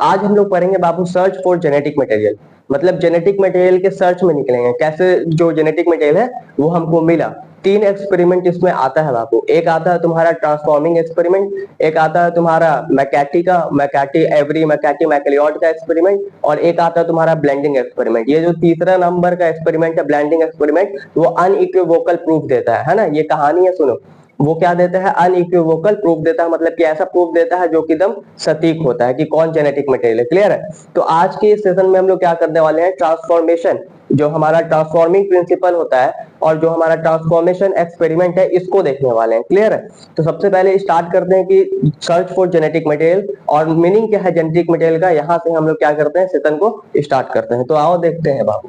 आज हम लोग पढ़ेंगे बाबू सर्च फॉर जेनेटिक मटेरियल, मतलब जेनेटिक मटेरियल के सर्च में निकलेंगे कैसे जो जेनेटिक मटेरियल है वो हमको मिला। 3 एक्सपेरिमेंट इसमें आता है बाबू, एक आता है तुम्हारा ट्रांसफॉर्मिंग एक्सपेरिमेंट, एक आता है तुम्हारा मैकेटी का, मैकेटी एवरी मैकेटी मैकलियोड का एक्सपेरिमेंट, और एक आता है तुम्हारा ब्लेंडिंग एक्सपेरिमेंट। ये जो तीसरा नंबर का एक्सपेरिमेंट है ब्लेंडिंग एक्सपेरिमेंट, वो अनइक्विवोकल प्रूफ देता है ना। ये कहानी है, सुनो। वो क्या देता है? अनइक्विवोकल प्रूफ देता है, मतलब कि ऐसा प्रूफ देता है जो कि एकदम सटीक होता है कि कौन जेनेटिक मटेरियल है। क्लियर है? तो आज के इस सेशन में हम लोग क्या करने वाले हैं, ट्रांसफॉर्मेशन, जो हमारा ट्रांसफॉर्मिंग प्रिंसिपल होता है और जो हमारा ट्रांसफॉर्मेशन एक्सपेरिमेंट है, इसको देखने वाले हैं। क्लियर है? तो सबसे पहले स्टार्ट करते हैं कि सर्च फॉर जेनेटिक मटेरियल और मीनिंग क्या है जेनेटिक मटेरियल का। यहां से हम लोग क्या करते हैं, सेशन को स्टार्ट करते हैं। तो आओ देखते हैं बाबू,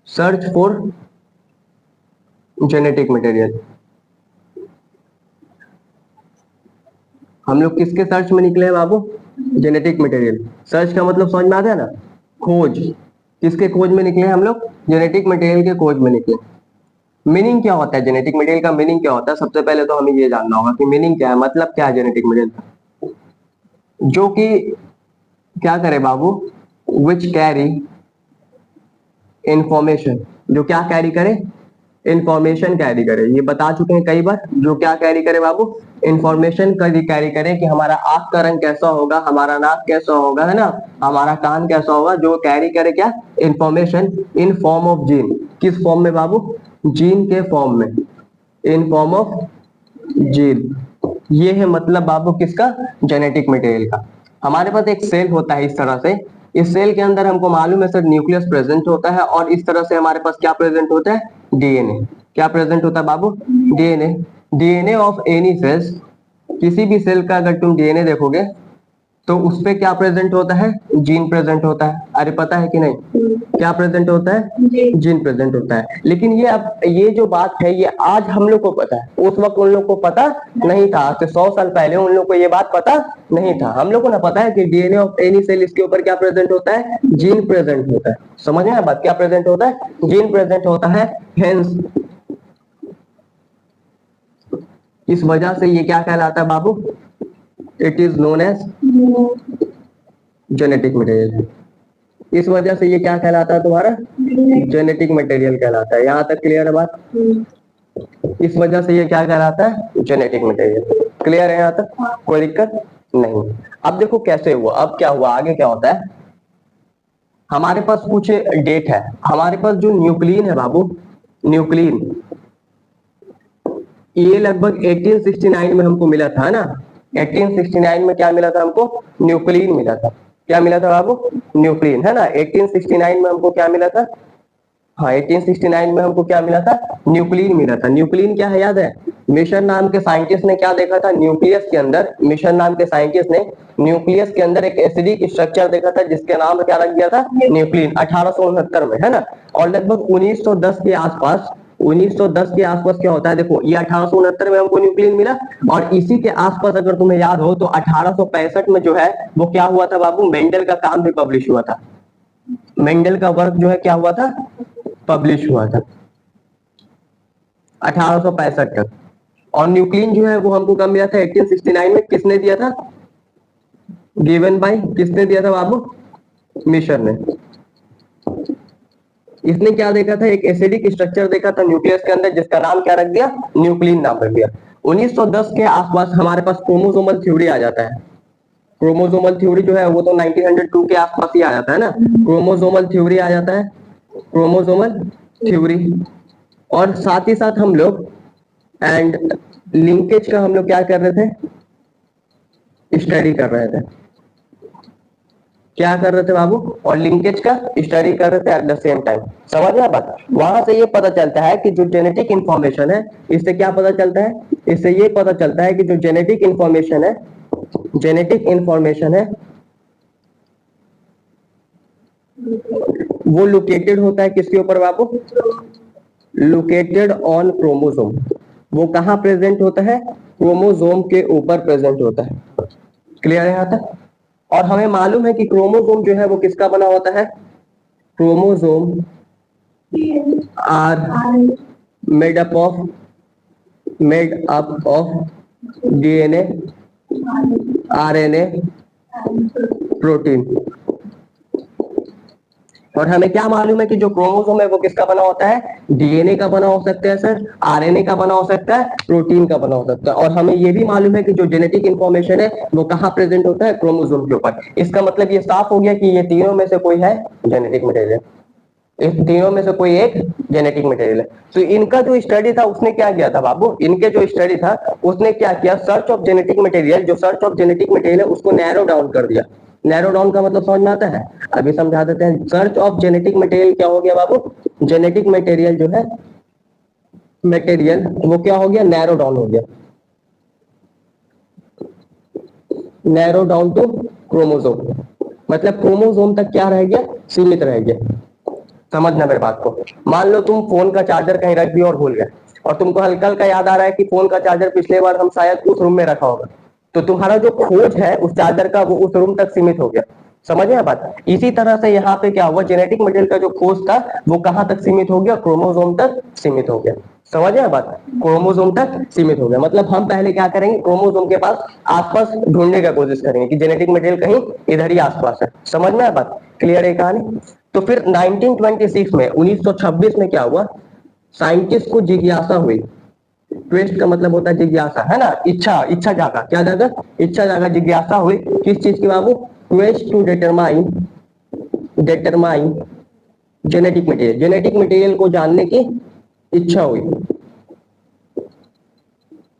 सर्च फॉर जेनेटिक मटेरियल। हम लोग किसके सर्च में निकले हैं बाबू? Genetic material. सर्च का मतलब समझ में आता है ना, खोज। किसके खोज में निकले हैं हम लोग? जेनेटिक मटेरियल के खोज में निकले। मीनिंग क्या होता है जेनेटिक मटेरियल का? मीनिंग क्या होता है? सबसे पहले तो हमें ये जानना होगा कि मीनिंग क्या है, मतलब क्या है जेनेटिक मटेरियल का। जो कि क्या करे बाबू, विच कैरी इंफॉर्मेशन, जो क्या कैरी करे, इंफॉर्मेशन कैरी करे। ये बता चुके हैं कई बार, जो क्या कैरी करे बाबू, इंफॉर्मेशन कैरी करे कि हमारा आंख का रंग कैसा होगा, हमारा नाक कैसा होगा, है ना, हमारा कान कैसा होगा। जो कैरी करे क्या, information in form of gene. किस फॉर्म में बाबू? जीन के फॉर्म में, इन फॉर्म ऑफ जीन। ये है मतलब बाबू किसका, जेनेटिक मटेरियल का। हमारे पास एक सेल होता है इस तरह से, इस सेल के अंदर हमको मालूम है सर न्यूक्लियस प्रेजेंट होता है, और इस तरह से हमारे पास क्या प्रेजेंट होता है, डीएनए। क्या प्रेजेंट होता है बाबू? DNA. DNA of any cells, किसी भी सेल का अगर तुम डीएनए देखोगे तो उसपे क्या प्रेजेंट होता है, जीन प्रेजेंट होता है। अरे पता है कि नहीं, क्या प्रेजेंट होता है, जीन प्रेजेंट होता है। लेकिन ये अब ये जो बात है ये आज हम लोग को पता है, उस वक्त उन लोग को पता नहीं था। आज से 100 साल पहले उन लोग को ये बात पता नहीं था। हम लोग को ना पता है कि डीएनए ऑफ एनी सेल, इसके ऊपर क्या प्रेजेंट होता है, जीन प्रेजेंट होता है। समझ में बात, क्या प्रेजेंट होता है, जीन प्रेजेंट होता है। हेंस इस वजह से ये क्या कहलाता है बाबू, it is known as genetic material. इस वजह से ये क्या कहलाता है तुम्हारा, जेनेटिक मटेरियल कहलाता है। यहाँ तक क्लियर है बात? इस वजह से ये क्या कहलाता है, जेनेटिक मटेरियल। क्लियर है यहाँ तक, कोई दिक्कत नहीं। अब देखो कैसे हुआ, अब क्या हुआ, आगे क्या होता है। हमारे पास कुछ डेट है, हमारे पास जो न्यूक्लियन है बाबू, न्यूक्लियन, ये लगभग 1869 में हमको मिला था ना। 1869 में क्या मिला था हमको, न्यूक्लियन मिला था। क्या मिला था बाबू, न्यूक्लियन, है ना। 1869 में हमको क्या मिला था, हाँ 1869 में हमको क्या मिला था, न्यूक्लियन मिला था। न्यूक्लियन क्या है याद है, मिशन नाम के साइंटिस्ट ने क्या देखा था न्यूक्लियस के अंदर, मिशन नाम के साइंटिस्ट ने न्यूक्लियस के अंदर एक एसिडिक स्ट्रक्चर देखा था जिसके नाम क्या रख दिया था, न्यूक्लियन। 1869 में, है ना। और लगभग 1910 के आसपास, 1910 के आसपास क्या होता है, देखो ये 1869 में हमको न्यूक्लियन मिला, और इसी के आसपास अगर तुम्हें याद हो तो 1865 में जो है वो क्या हुआ था बाबू, मेंडल का काम भी पब्लिश हुआ था। मेंडल का वर्क जो है क्या हुआ था, पब्लिश हुआ था 1865 तक। और न्यूक्लियन जो है वो हमको कब मिला था, 1869 में। किसने दिया था, गिवन बाय, किसने दिया था बाबू, मिशन ने। इसने क्या देखा था, एक एसिडिक स्ट्रक्चर देखा था न्यूक्लियस के अंदर जिसका नाम क्या रख दिया, न्यूक्लियन नाम रख दिया। 1910 के आसपास हमारे पास क्रोमोसोमल थ्योरी आ जाता है। क्रोमोसोमल थ्योरी जो है वो तो 1902 के आसपास ही आ जाता है ना। क्रोमोसोमल थ्योरी आ जाता है, क्रोमोसोमल थ्योरी। और साथ ही साथ हम लोग एंड लिंकेज का हम लोग क्या कर रहे थे, स्टडी कर रहे थे। क्या कर रहे थे बाबू, और लिंकेज का स्टडी कर रहे थे एट द सेम टाइम। समझ में बात? वहां से ये पता चलता है कि जो जेनेटिक इंफॉर्मेशन है, इससे क्या पता चलता है, इससे ये पता चलता है कि जो जेनेटिक इंफॉर्मेशन है, जेनेटिक इंफॉर्मेशन है वो लोकेटेड होता है किसके ऊपर बाबू, लोकेटेड ऑन क्रोमोसोम। वो कहां प्रेजेंट होता है, क्रोमोसोम के ऊपर प्रेजेंट होता है। क्लियर है यहाँ तक? और हमें मालूम है कि क्रोमोसोम जो है वो किसका बना होता है, chromosome are made up of DNA, RNA protein. और हमें क्या मालूम है कि जो क्रोमोसोम है वो किसका बना होता है, डीएनए का बना हो सकता है सर, आरएनए का बना हो सकता है, प्रोटीन का बना हो सकता है। और हमें ये भी मालूम है कि जो जेनेटिक इंफॉर्मेशन है वो कहाँ प्रेजेंट होता है, क्रोमोसोम के ऊपर। इसका मतलब ये साफ हो गया कि ये तीनों में से कोई है जेनेटिक मटेरियल, इस तीनों में से कोई एक जेनेटिक मटेरियल है। तो इनका जो स्टडी था उसने क्या किया था बाबू, इनके जो स्टडी था उसने क्या किया, सर्च ऑफ जेनेटिक मटेरियल, जो सर्च ऑफ जेनेटिक मटेरियल है उसको नैरो डाउन कर दिया। नैरो डाउन का मतलब समझ में आता है, अभी समझा देते हैं। सर्च ऑफ जेनेटिक मटेरियल क्या हो गया बाबू, जेनेटिक मटेरियल जो है मटेरियल वो क्या हो गया, नैरो डाउन हो गया, नैरो डाउन टू क्रोमोसोम। मतलब क्रोमोसोम तक क्या रह गया, सीमित रह गया। समझना मेरे बात को। मान लो तुम फोन का चार्जर कहीं रख दिया और भूल गए, और तुमको हल्का हल्का याद आ रहा है कि फोन का चार्जर पिछले बार हम शायद उस रूम में रखा होगा, तो तुम्हारा जो खोज है उस चार्जर का वो उस रूम तक सीमित हो गया। समझ में बात। इसी तरह से यहाँ पे क्या हुआ, जेनेटिक मटेरियल का जो खोज था वो कहाँ तक सीमित हो गया, क्रोमोसोम तक सीमित हो गया। समझ में बात, क्रोमोसोम तक सीमित हो गया। मतलब हम पहले क्या करेंगे, क्रोमोसोम के पास आसपास ढूंढने का कोशिश करेंगे कि जेनेटिक मटेरियल कहीं इधर ही आसपास है। समझ में बात, क्लियर है कहानी। तो फिर 1926 में 1926 में क्या हुआ, साइंटिस्ट को जिज्ञासा हुई। ट्विस्ट का मतलब होता है जिज्ञासा, है ना, इच्छा, इच्छा जागा, क्या जागा, इच्छा जागा, जिज्ञासा हुई किस चीज की बाबू, twist to determine genetic material, genetic material को जानने की इच्छा हुई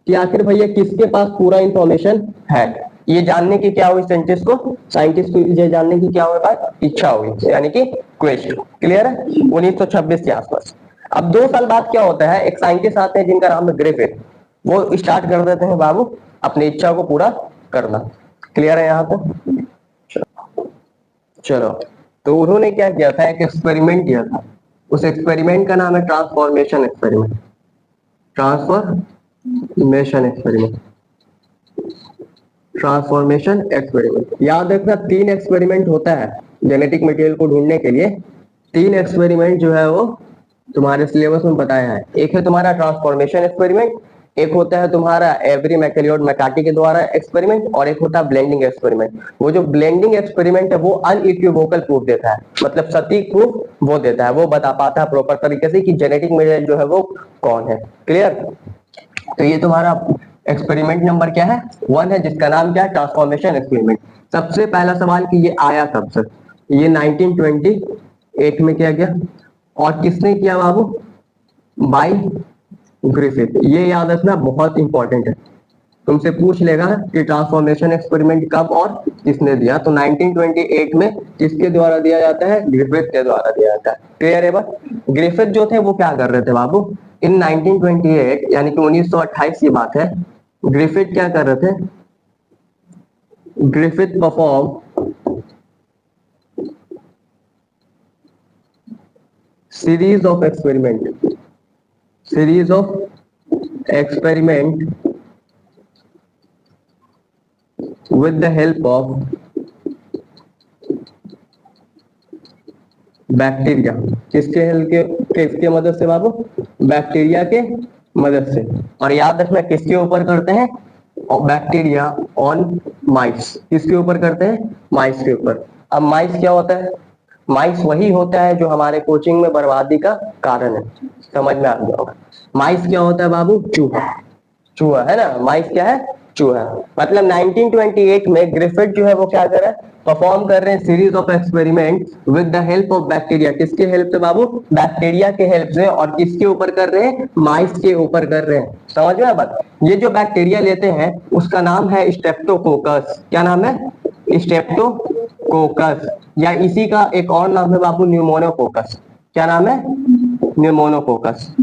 कि आखिर भैया किसके पास पूरा इंफॉर्मेशन है। ये जानने की क्या हुई साइंटिस्ट को ये जानने की क्या हुई बात, इच्छा हुई, यानी कि क्वेस्ट। क्लियर है, 1926 के आसपास। अब 2 साल बाद क्या होता है, एक साइंटिस्ट आते हैं जिनका नाम है ग्रिफिथ, वो स्टार्ट कर देते हैं बाबू अपनी इच्छा को पूरा करना। क्लियर है यहाँ पे, चलो। तो उन्होंने क्या किया था, एक एक्सपेरिमेंट किया था। उस एक्सपेरिमेंट का नाम है transformation experiment, transformation experiment, transformation experiment. याद रखना 3 एक्सपेरिमेंट होता है जेनेटिक मटेरियल को ढूंढने के लिए। 3 एक्सपेरिमेंट जो है वो तुम्हारे सिलेबस में बताया है। एक है तुम्हारा ट्रांसफॉर्मेशन एक्सपेरिमेंट, एक होता है तुम्हारा एवरी मैकेलियोड मैकार्टी के द्वारा एक्सपेरिमेंट, और एक होता है ब्लेंडिंग एक्सपेरिमेंट। वो जो ब्लेंडिंग एक्सपेरिमेंट है वो अनइक्विवोकल प्रूफ देता है, मतलब सटीक प्रूफ वो देता है, वो बता पाता है प्रॉपर तरीके से कि जेनेटिक मटेरियल जो है वो कौन है। क्लियर। तो ये तुम्हारा एक्सपेरिमेंट नंबर क्या है, 1 है, जिसका नाम क्या है, ट्रांसफॉर्मेशन एक्सपेरिमेंट। सबसे पहला सवाल कि ये आया कब से, ये 1928 में किया गया। और किसने किया बाबू, बाय ग्रिफिथ। ये याद रखना बहुत इंपॉर्टेंट है, तुमसे पूछ लेगा कि ट्रांसफॉर्मेशन एक्सपेरिमेंट कब और किसने दिया। तो 1928 में किसके द्वारा दिया जाता है, ग्रिफिथ के द्वारा दिया जाता है। क्लियर है बात। ग्रिफिथ जो थे वो क्या कर रहे थे बाबू, इन 1928 यानी कि 1928 की बात है, ग्रिफिथ क्या कर रहे थे, Griffith perform series of experiment with the help of bacteria. किसके मदद से बाबू, बैक्टीरिया के मदद से। और याद रखना किसके ऊपर करते हैं, बैक्टीरिया ऑन माइस। किसके ऊपर करते हैं, माइस के ऊपर। अब माइस क्या होता है, माइस वही होता है जो हमारे कोचिंग में बर्बादी का कारण है। समझ में आ गया होगा। माइस क्या होता है बाबू, चूहा, चूहा है ना, माइस क्या है, चूहा। मतलब 1928 में ग्रिफिथ जो है वो क्या कर रहा है, परफॉर्म कर रहे हैं series of experiment with the help of bacteria. किसके हेल्प से बाबू, बैक्टीरिया के हेल्प से। और किसके ऊपर कर रहे हैं, माइस के ऊपर कर रहे हैं। समझ में बात। ये जो बैक्टीरिया लेते हैं उसका नाम है स्ट्रेप्टोकोकस। क्या नाम है, स्ट्रेप्टोकोकस, या इसी का एक और नाम है बाबू न्यूमोनोकोकस। क्या नाम है, न्यूमोनोकोकस।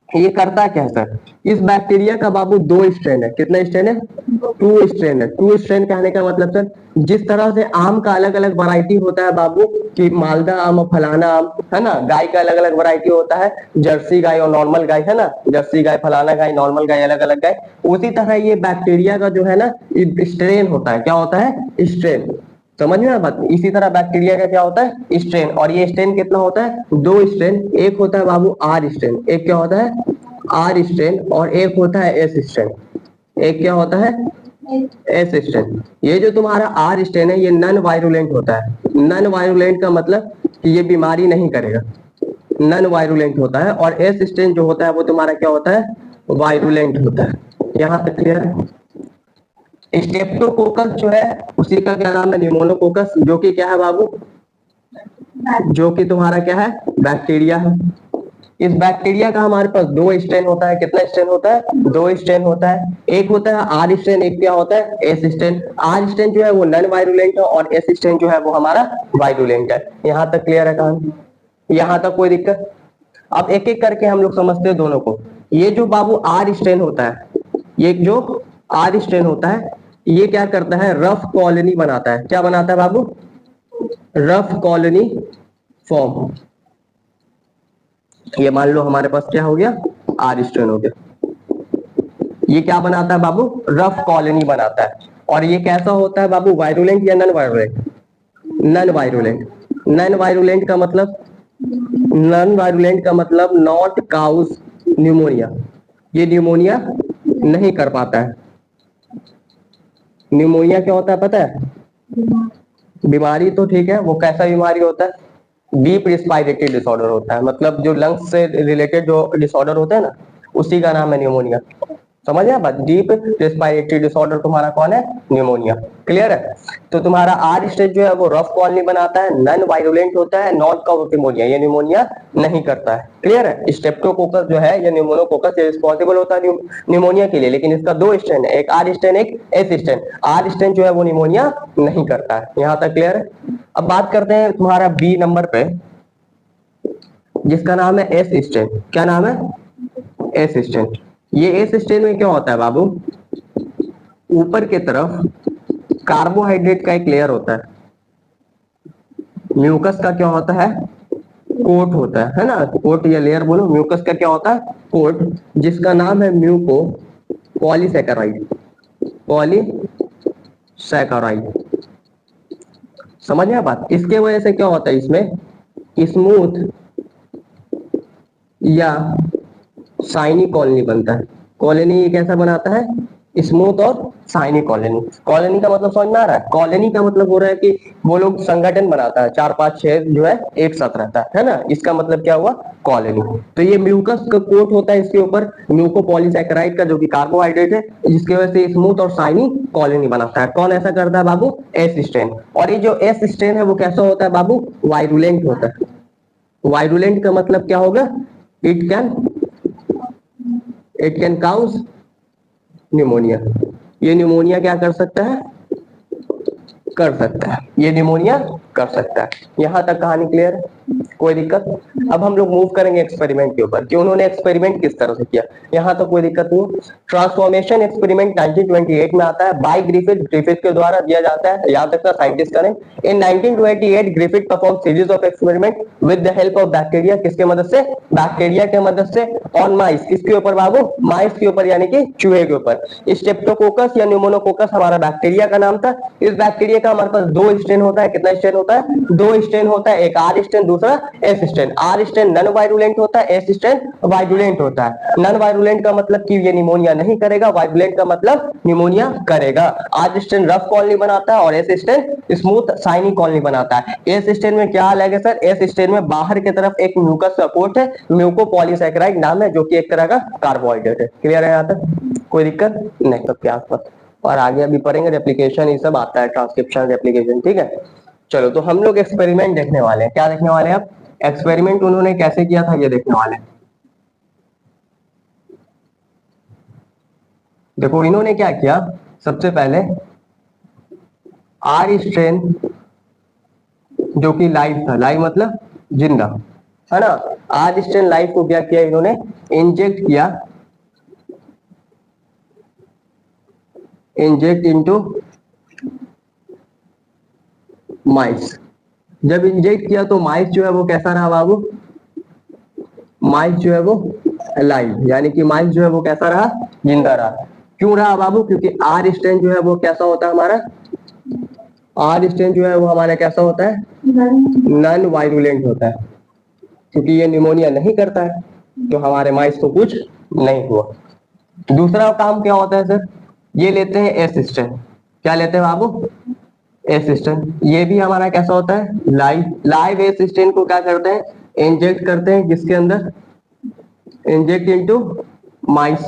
ये करता क्या है सर, इस बैक्टीरिया का बाबू 2 स्ट्रेन है। कितना स्ट्रेन है, 2 स्ट्रेन है। 2 स्ट्रेन कहने का मतलब सर, जिस तरह से आम का अलग अलग वैरायटी होता है बाबू, कि मालदा आम और फलाना आम, है ना, गाय का अलग अलग वैरायटी होता है, जर्सी गाय और नॉर्मल गाय, है ना, जर्सी गाय, फलाना गाय, नॉर्मल गाय, अलग अलग गाय। उसी तरह ये बैक्टीरिया का जो है ना स्ट्रेन होता है। क्या होता है, स्ट्रेन। समझ में बात। इसी तरह बैक्टीरिया का क्या होता है, स्ट्रेन। और ये स्ट्रेन कितना होता है, 2 स्ट्रेन। एक होता है बाबू आर स्ट्रेन, एक क्या होता है, आर स्ट्रेन, और एक होता है एस स्ट्रेन। एक क्या होता है, एस स्टेन। ये जो तुम्हारा आर स्टेन है ये नॉन वायरुलेंट होता है। नॉन वायरुलेंट का मतलब कि ये बीमारी नहीं करेगा, नॉन वायरुलेंट होता है। और एस स्टेन जो होता है वो तुम्हारा क्या होता है, वायरुलेंट होता है। यहाँ तक क्लियर है। स्टेप्टोकोकस जो है उसी का क्या नाम है, न्यूमोनोकोकस, जो कि क्या है बाबू, जो कि तुम्हारा क्या है, बैक्टीरिया है। इस बैक्टीरिया का हमारे पास दो स्ट्रेन होता है। कितना स्ट्रेन होता है, दो स्ट्रेन होता है। एक होता है आर स्ट्रेन, एक क्या होता है, एस स्ट्रेन। आर स्ट्रेन जो है वो नॉन वायरुलेंट है और एस स्ट्रेन जो है वो हमारा वायरुलेंट है। यहाँ तक क्लियर है कहानी, यहाँ तक कोई दिक्कत। अब एक एक करके हम लोग समझते हैं दोनों को। ये जो बाबू आर स्ट्रेन होता है, ये जो आर स्ट्रेन होता है ये क्या करता है, रफ कॉलोनी बनाता है। क्या बनाता है बाबू, रफ कॉलोनी फॉर्म। ये मान लो हमारे पास क्या हो गया, आर स्ट्रेन हो गया। ये क्या बनाता है बाबू, रफ कॉलोनी बनाता है। और ये कैसा होता है बाबू, वायरुलेंट या non virulent, non virulent. Non virulent का मतलब, नॉन वायरुलेंट का मतलब नॉट काउज न्यूमोनिया। ये न्यूमोनिया नहीं कर पाता है। न्यूमोनिया क्या होता है पता है, बीमारी तो ठीक है, वो कैसा बीमारी होता है, डीप रिस्पायरेटरी डिसऑर्डर होता है। मतलब जो लंग्स से रिलेटेड जो डिसऑर्डर होता है ना, उसी का नाम है न्यूमोनिया। समझ आया बात, डीप रिस्पायरेटरी डिसऑर्डर तुम्हारा कौन है, न्यूमोनिया। क्लियर है। तो तुम्हारा आर स्टेज जो है वो रफ कॉलोनी बनाता है, नॉन वायरुलेंट होता है, नॉन काउज न्यूमोनिया, ये न्यूमोनिया नहीं करता है। क्लियर है। स्ट्रेप्टोकोकस जो है या न्यूमोनोकोकस ये रिस्पॉन्सिबल होता है न्यूमोनिया के लिए, लेकिन इसका दो स्ट्रेन है, एक आर स्ट्रेन एक एस स्ट्रेन। आर स्ट्रेन जो है वो न्यूमोनिया नहीं करता है। यहाँ तक क्लियर है। अब बात करते हैं तुम्हारा बी नंबर पे, जिसका नाम है एस स्ट्रेन। क्या नाम है, एस स्ट्रेन। ये एस स्ट्रेन में क्या होता है बाबू, ऊपर की तरफ कार्बोहाइड्रेट का एक लेयर होता है, म्यूकस का क्या होता है, कोट होता है ना, कोट या लेयर बोलो। म्यूकस का क्या होता है, कोट, जिसका नाम है म्यूको पॉलीसैकेराइड, पॉलीसैकेराइड। समझ में बात। इसके वजह से क्या होता है, इसमें स्मूथ या शाइनी कॉलोनी बनता है। कॉलोनी ये कैसा बनाता है, स्मूथ और शाइनी कॉलोनी। कॉलोनी का मतलब समझ में आ रहा है, कॉलोनी का मतलब हो रहा है कि वो लोग संगठन बनाता है, 4 5 6 जो है एक साथ रहता है ना, इसका मतलब क्या हुआ, कॉलोनी। तो ये म्यूकस का कोट होता है इसके ऊपर, म्यूकोपॉलीसैकेराइड का, जो कि कार्बोहाइड्रेट है, जिसकी वजह से स्मूथ और शाइनी कॉलोनी बनाता है। कौन ऐसा करता है बाबू, एस स्ट्रेन। और ये जो एस स्ट्रेन है वो कैसा होता है बाबू, वायरुलेंट होता है। वायरुलेंट का मतलब क्या होगा, इट कैन काउज न्यूमोनिया। ये न्यूमोनिया क्या कर सकता है, कर सकता है, ये न्यूमोनिया कर सकता है। यहां तक कहानी क्लियर है, कोई दिक्कत। अब हम लोग मूव करेंगे एक्सपेरिमेंट के ऊपर कि उन्होंने एक्सपेरिमेंट किस तरह से किया। यहां तक कोई दिक्कत नहीं। ट्रांसफॉर्मेशन एक्सपेरिमेंट 1928 में आता है, बाय ग्रिफिथ, ग्रिफिथ के द्वारा दिया जाता है, याद रखना साइंटिस्ट का name. In 1928 Griffith perform series of experiment with the help of bacteria. किसके मदद से, बैक्टीरिया के मदद से, ऑन माइस। किसके ऊपर बाबू, माइस के ऊपर, यानी कि चूहे के ऊपर। स्ट्रेप्टोकोकस या न्यूमोनोकोकस हमारा बैक्टीरिया का नाम था। इस बैक्टीरिया का हमारे पास दो स्ट्रेन होता है। कितना स्ट्रेन होता है, दो स्ट्रेन होता है, एक आर स्ट्रेन दूसरा S strain. R strain non virulent होता है, एस स्ट्रेन वायरुलेंट होता है। नॉन वायरुलेंट का मतलब कि ये निमोनिया नहीं करेगा, वायरुलेंट का मतलब निमोनिया करेगा। आर स्ट्रेन रफ कॉलोनी बनाता है और S strain smooth shiny colony बनाता है। एस स्ट्रेन में क्या अलग है सर, एस स्ट्रेन में बाहर की तरफ एक म्यूकस का कोट है, म्यूकोपॉलीसैकेराइड नाम है, जो कि एक तरह का कार्बोहाइड्रेट है। क्लियर है यहाँ तक, कोई दिक्कत नहीं। तो क्या और आगे अभी पढ़ेंगे रेप्लिकेशन, ये सब आता है, ट्रांसक्रिप्शन, रेप्लिकेशन, ठीक है। चलो तो हम लोग एक्सपेरिमेंट देखने वाले हैं। क्या देखने वाले हैं आप, एक्सपेरिमेंट उन्होंने कैसे किया था ये देखने वाले हैं। देखो इन्होंने क्या किया, सबसे पहले आर स्ट्रेन जो कि लाइव था, लाइव मतलब जिंदा है ना, आर स्ट्रेन लाइव को क्या किया इन्होंने, इंजेक्ट किया, इंजेक्ट इनटू माइस। जब इंजेक्ट किया तो माइस जो है वो कैसा रहा बाबू, माइस जो है वो लाइव, यानी कि माइस जो है वो कैसा रहा, जिंदा रहा। क्यों रहा बाबू, क्योंकि आर स्ट्रेन जो है वो कैसा होता है हमारा, आर स्ट्रेन जो है वो हमारा कैसा होता है, नॉन वायरुलेंट होता है। क्योंकि ये निमोनिया नहीं करता है तो हमारे माइस को कुछ नहीं हुआ। दूसरा काम क्या होता है सर, ये लेते हैं असिस्टेंट, क्या लेते हैं बाबू, असिस्टेंट। ये भी हमारा कैसा होता है, लाइव असिस्टेंट को क्या करते हैं, इंजेक्ट करते हैं किसके अंदर, इंजेक्ट इनटू माइस।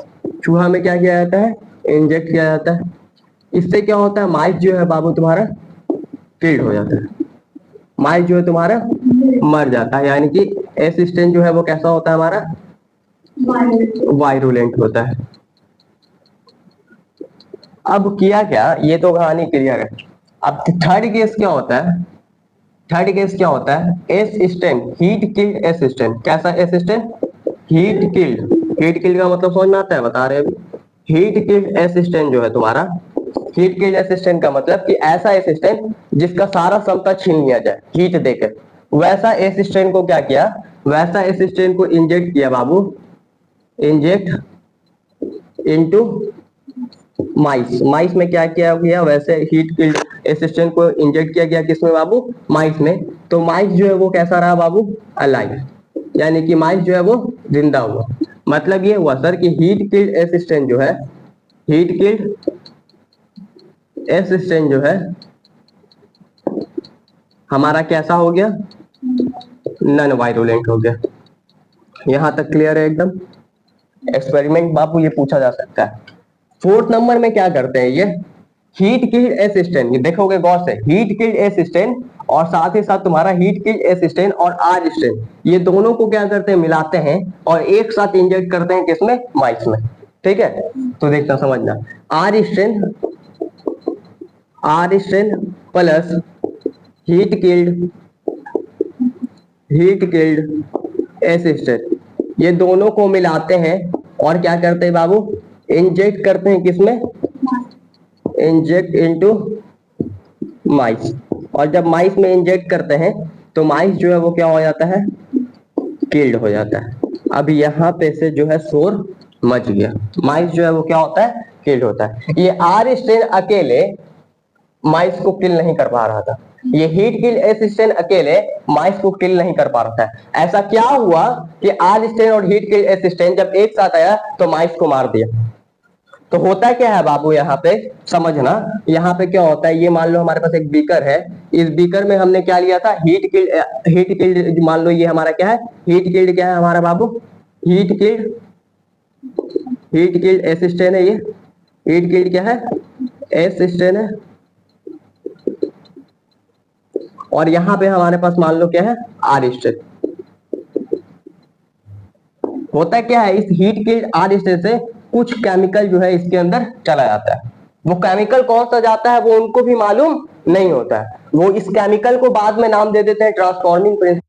चूहा में क्या किया जाता है, इंजेक्ट किया जाता है। इससे क्या होता है, माइस जो है बाबू तुम्हारा किल्ड हो जाता है, माइस जो है तुम्हारा मर जाता है। यानी कि असिस्टेंट जो है वो कैसा होता है हमारा, वायरुलेंट होता है। अब किया क्या, ये तो कहानी क्लियर है। अब थर्ड केस क्या होता है, थर्ड केस क्या होता है, असिस्टेंट हीट किल्ड असिस्टेंट। कैसा assistant, heat killed. Heat killed का मतलब समझ में आता है, बता रहे हैं अभी। हीट किल्ड असिस्टेंट जो है तुम्हारा, हीट किल्ड असिस्टेंट का मतलब कि ऐसा असिस्टेंट जिसका सारा क्षमता छीन लिया जाए हीट देकर, वैसा असिस्टेंट को क्या किया, वैसा असिस्टेंट को इंजेक्ट किया बाबू, इंजेक्ट इनटू माइस। माइस में क्या किया गया, वैसे हीट किल्ड असिस्टेंट को इंजेक्ट किया गया किसमें बाबू, माइस में। तो माइस जो है वो कैसा रहा बाबू, अलाइव, यानी कि माइस जो है वो जिंदा हुआ। मतलब ये हुआ सर कि हीट किल्ड असिस्टेंट जो है, हीट किल्ड असिस्टेंट जो है हमारा कैसा हो गया, नॉन वायरुलेंट हो गया। यहां तक क्लियर है एकदम। एक्सपेरिमेंट बाबू ये पूछा जा सकता है। फोर्थ नंबर में क्या करते हैं ये, हीट किल्ड असिस्टेंट, ये देखोगे गौर से, हीट किल्ड असिस्टेंट और साथ ही साथ तुम्हारा हीट किल्ड असिस्टेंट और आर स्टेंट, ये दोनों को क्या करते हैं, मिलाते हैं और एक साथ इंजेक्ट करते हैं किसमें, माइस में। ठीक है, तो देखना समझना, R strain plus heat killed assistant, ये दोनों को मिलाते हैं और क्या करते हैं बाबू, इंजेक्ट करते हैं किसमें, इंजेक्ट इनटू माइस। और जब माइस में इंजेक्ट करते हैं तो माइस जो है वो क्या हो जाता है, किल्ड हो जाता है। अब यहाँ पे से जो है शोर मच गया, माइस जो है वो क्या होता है, किल्ड होता है। ये आर स्ट्रेन अकेले माइस को किल नहीं कर पा रहा था, ये हीट किल्ड असिस्टेंट अकेले माइस को किल नहीं कर पा रहा था। ऐसा क्या हुआ कि आर स्ट्रेन और हीट किल्ड असिस्टेंट जब एक साथ आया तो माइस को मार दिया। तो होता क्या है बाबू, यहाँ पे समझना, यहाँ पे क्या होता है, ये मान लो हमारे पास एक बीकर है, इस बीकर में हमने क्या लिया था, हीट किल्ड, मान लो ये हमारा क्या है, हीट किल्ड क्या है हमारा बाबू, हीट किल्ड असिस्टेंट है ये, हीट किल्ड क्या है, असिस्टेंट है। और यहाँ पे हमारे पास मान लो क्या है, आर स्टेट। होता क्या है, इस हीट किल्ड आर स्टेट से कुछ केमिकल जो है इसके अंदर चला जाता है। वो केमिकल कौन सा जाता है वो उनको भी मालूम नहीं होता है। वो इस केमिकल को बाद में नाम दे देते हैं ट्रांसफॉर्मिंग प्रिंसिपल।